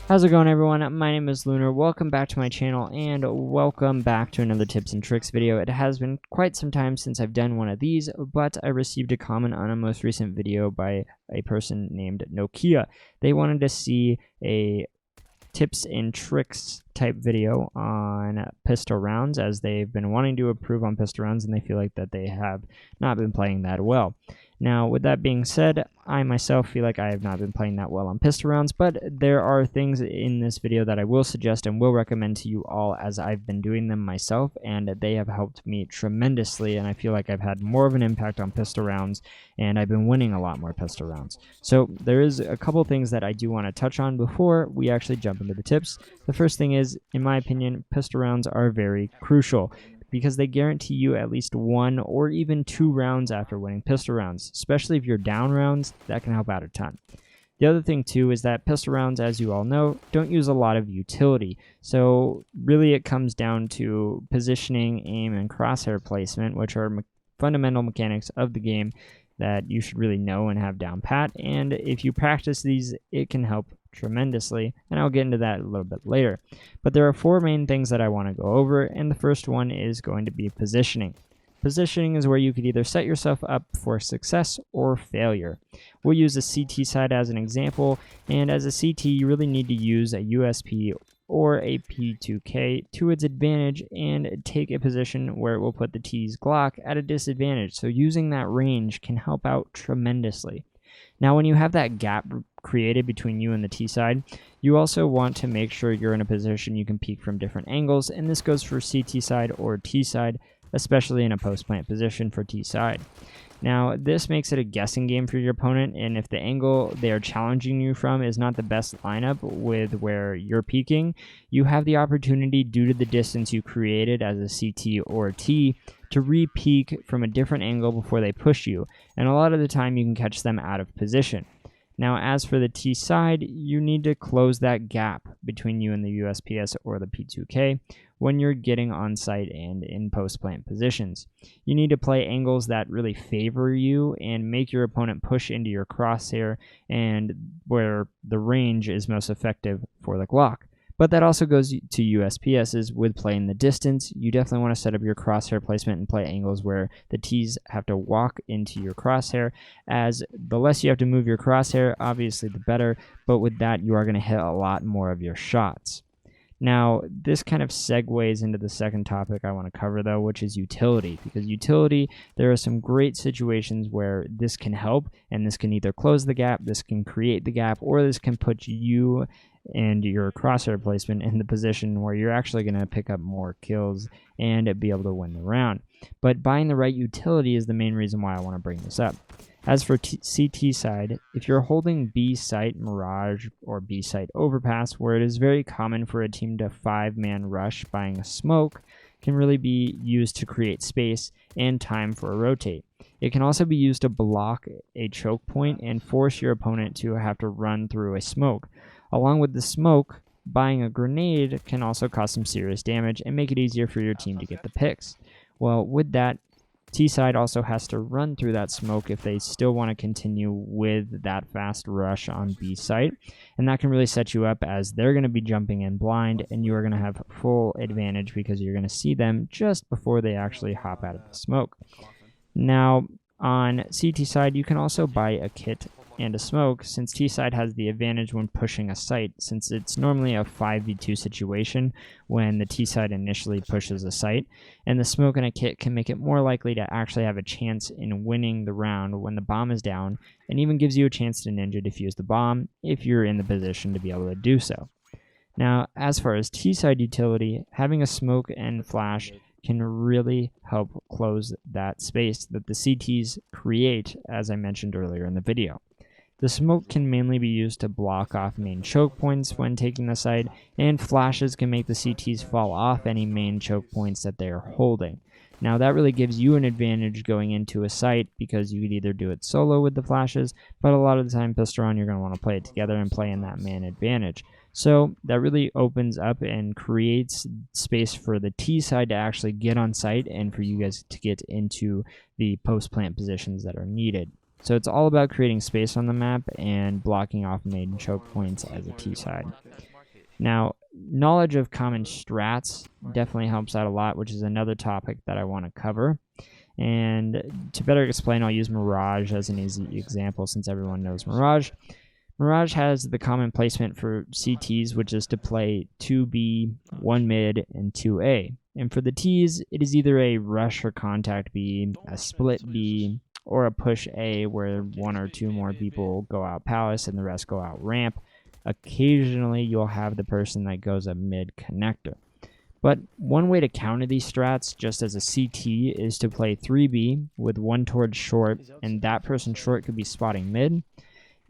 How's it going, everyone? My name is Lunar. Welcome back to my channel and welcome back to another tips and tricks video. It has been quite some time since I've done one of these, but I received a comment on a most recent video by a person named Nokia. They wanted to see a tips and tricks type video on pistol rounds, as they've been wanting to improve on pistol rounds and they feel like that they have not been playing that well. Now, with that being said, I myself feel like I have not been playing that well on pistol rounds, but there are things in this video that I will suggest and will recommend to you all, as I've been doing them myself, and they have helped me tremendously, and I feel like I've had more of an impact on pistol rounds, and I've been winning a lot more pistol rounds. So there is a couple things that I do want to touch on before we actually jump into the tips. The first thing is, in my opinion, pistol rounds are very crucial, because they guarantee you at least 1 or even 2 rounds after winning pistol rounds. Especially if you're down rounds, that can help out a ton. The other thing too is that pistol rounds, as you all know, don't use a lot of utility. So really it comes down to positioning, aim, and crosshair placement, which are fundamental mechanics of the game that you should really know and have down pat. And if you practice these, it can help tremendously, and I'll get into that a little bit later. But there are 4 main things that I want to go over, and the first one is going to be positioning. Positioning is where you could either set yourself up for success or failure. We'll use a CT side as an example, and as a CT you really need to use a USP or a P2K to its advantage and take a position where it will put the T's Glock at a disadvantage. So using that range can help out tremendously. Now, when you have that gap created between you and the T side, you also want to make sure you're in a position you can peek from different angles, and this goes for CT side or T side, especially in a post-plant position for T side. Now, this makes it a guessing game for your opponent, and if the angle they are challenging you from is not the best lineup with where you're peeking, you have the opportunity, due to the distance you created as a CT or T, to re-peek from a different angle before they push you, and a lot of the time you can catch them out of position. Now, as for the T side, you need to close that gap between you and the USPS or the P2K when you're getting on site and in post-plant positions. You need to play angles that really favor you and make your opponent push into your crosshair, and where the range is most effective for the Glock. But that also goes to USPSs with playing the distance. You definitely want to set up your crosshair placement and play angles where the T's have to walk into your crosshair, as the less you have to move your crosshair, obviously the better, but with that you are going to hit a lot more of your shots. Now, this kind of segues into the second topic I want to cover, though, which is utility. Because utility, there are some great situations where this can help, and this can either close the gap, this can create the gap, or this can put you and your crosshair placement in the position where you're actually going to pick up more kills and be able to win the round. But buying the right utility is the main reason why I want to bring this up. As for CT side, if you're holding B site Mirage or B site Overpass, where it is very common for a team to 5-man rush, buying a smoke can really be used to create space and time for a rotate. It can also be used to block a choke point and force your opponent to have to run through a smoke. Along with the smoke, buying a grenade can also cause some serious damage and make it easier for your team to get the picks. Well, with that, T-side also has to run through that smoke if they still want to continue with that fast rush on B site, and that can really set you up, as they're going to be jumping in blind and you are going to have full advantage because you're going to see them just before they actually hop out of the smoke. Now, on CT side, you can also buy a kit and a smoke, since T-side has the advantage when pushing a site, since it's normally a 5v2 situation when the T-side initially pushes a site, and the smoke and a kit can make it more likely to actually have a chance in winning the round when the bomb is down, and even gives you a chance to ninja defuse the bomb if you're in the position to be able to do so. Now, as far as T-side utility, having a smoke and flash can really help close that space that the CTs create, as I mentioned earlier in the video. The smoke can mainly be used to block off main choke points when taking the site, and flashes can make the CTs fall off any main choke points that they are holding. Now, that really gives you an advantage going into a site, because you could either do it solo with the flashes, but a lot of the time pistol round you're going to want to play it together and play in that man advantage. So that really opens up and creates space for the T side to actually get on site and for you guys to get into the post-plant positions that are needed. So it's all about creating space on the map and blocking off main choke points as a T side. Now, knowledge of common strats definitely helps out a lot, which is another topic that I want to cover. And to better explain, I'll use Mirage as an easy example since everyone knows Mirage. Mirage has the common placement for CTs, which is to play 2B, 1 mid, and 2A. And for the Ts, it is either a rush or contact B, a split B, or a push A where 1 or 2 more people go out palace and the rest go out ramp. Occasionally, you'll have the person that goes a mid connector. But one way to counter these strats, just as a CT, is to play 3B with 1 towards short, and that person short could be spotting mid.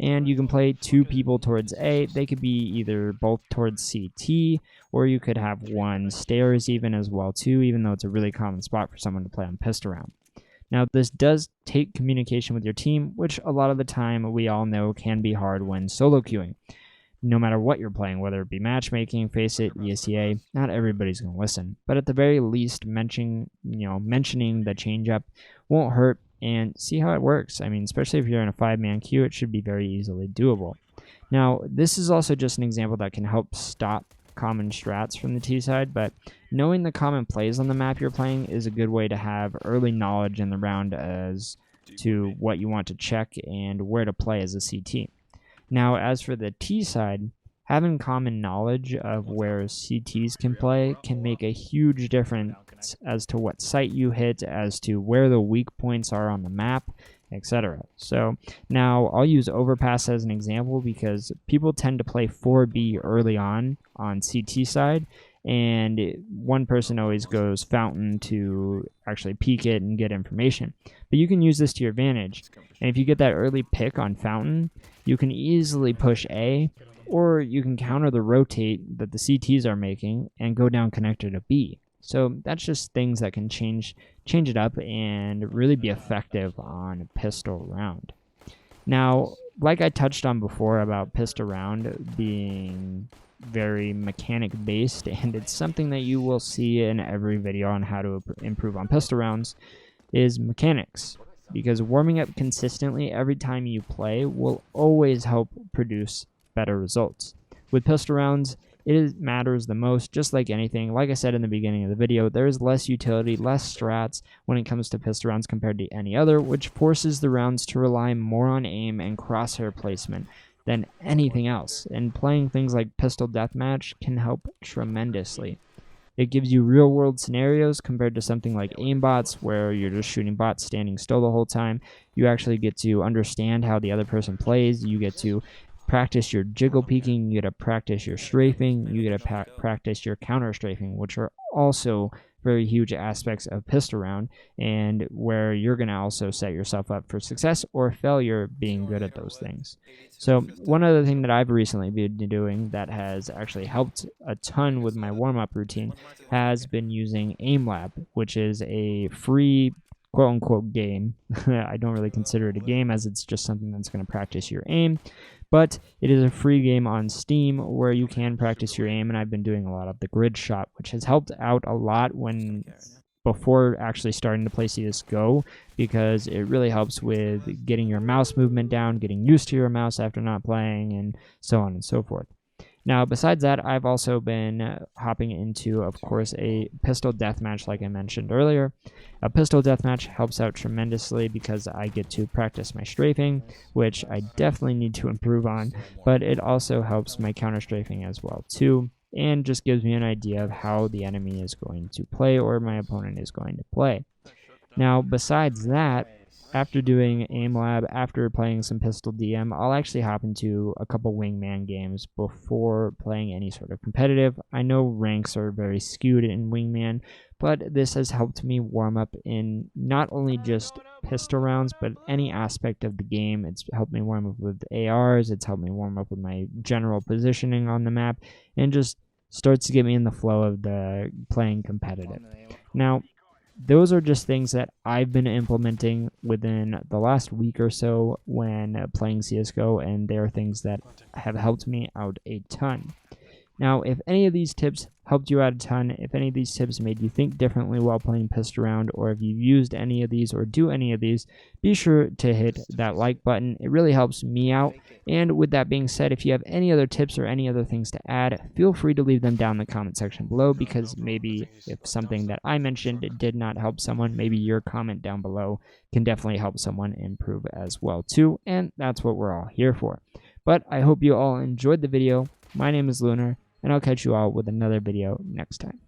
And you can play 2 people towards A. They could be either both towards CT, or you could have 1 stairs even as well too, even though it's a really common spot for someone to play on pistol round. Now, this does take communication with your team, which a lot of the time we all know can be hard when solo queuing. No matter what you're playing, whether it be matchmaking, face it, ESEA, not everybody's going to listen. But at the very least, mentioning the change-up won't hurt, and see how it works. I mean, especially if you're in a 5-man queue, it should be very easily doable. Now, this is also just an example that can help stop common strats from the T side, but knowing the common plays on the map you're playing is a good way to have early knowledge in the round as to what you want to check and where to play as a CT. Now, as for the T side, having common knowledge of where CTs can play can make a huge difference as to what site you hit, as to where the weak points are on the map, etc. So now I'll use overpass as an example because people tend to play 4B early on CT side, and one person always goes fountain to actually peek it and get information. But you can use this to your advantage, and if you get that early pick on fountain, you can easily push A, or you can counter the rotate that the CTs are making and go down connector to B. So that's just things that can change it up and really be effective on a pistol round. Now, like I touched on before about pistol round being very mechanic based, and it's something that you will see in every video on how to improve on pistol rounds, is mechanics. Because warming up consistently every time you play will always help produce better results. With pistol rounds, it matters the most, just like anything. Like I said in the beginning of the video, there is less utility, less strats when it comes to pistol rounds compared to any other, which forces the rounds to rely more on aim and crosshair placement than anything else. And playing things like pistol deathmatch can help tremendously. It gives you real-world scenarios compared to something like aimbots, where you're just shooting bots standing still the whole time. You actually get to understand how the other person plays. You get to practice your jiggle peeking, you get to practice your strafing, you get to practice your counter strafing, which are also very huge aspects of pistol round, and where you're going to also set yourself up for success or failure being good at those things. So one other thing that I've recently been doing that has actually helped a ton with my warm-up routine has been using AimLab, which is a free quote-unquote game. I don't really consider it a game, as it's just something that's going to practice your aim. But it is a free game on Steam where you can practice your aim, and I've been doing a lot of the grid shot, which has helped out a lot before actually starting to play CSGO, because it really helps with getting your mouse movement down, getting used to your mouse after not playing, and so on and so forth. Now, besides that, I've also been hopping into, of course, a pistol deathmatch like I mentioned earlier. A pistol deathmatch helps out tremendously because I get to practice my strafing, which I definitely need to improve on, but it also helps my counter strafing as well too, and just gives me an idea of how the enemy is going to play or my opponent is going to play. Now, besides that, after doing AimLab, after playing some pistol DM, I'll actually hop into a couple wingman games before playing any sort of competitive. I know ranks are very skewed in wingman, but this has helped me warm up in not only just pistol rounds, but any aspect of the game. It's helped me warm up with ARs, it's helped me warm up with my general positioning on the map, and just starts to get me in the flow of the playing competitive. Now, those are just things that I've been implementing within the last week or so when playing CSGO, and they are things that have helped me out a ton. Now, if any of these tips helped you out a ton. If any of these tips made you think differently while playing Pissed Around, or if you've used any of these or do any of these, be sure to hit that like button. It really helps me out. And with that being said, if you have any other tips or any other things to add, feel free to leave them down in the comment section below, because maybe if something that I mentioned did not help someone, maybe your comment down below can definitely help someone improve as well too, and that's what we're all here for. But I hope you all enjoyed the video. My name is Lunar, and I'll catch you all with another video next time.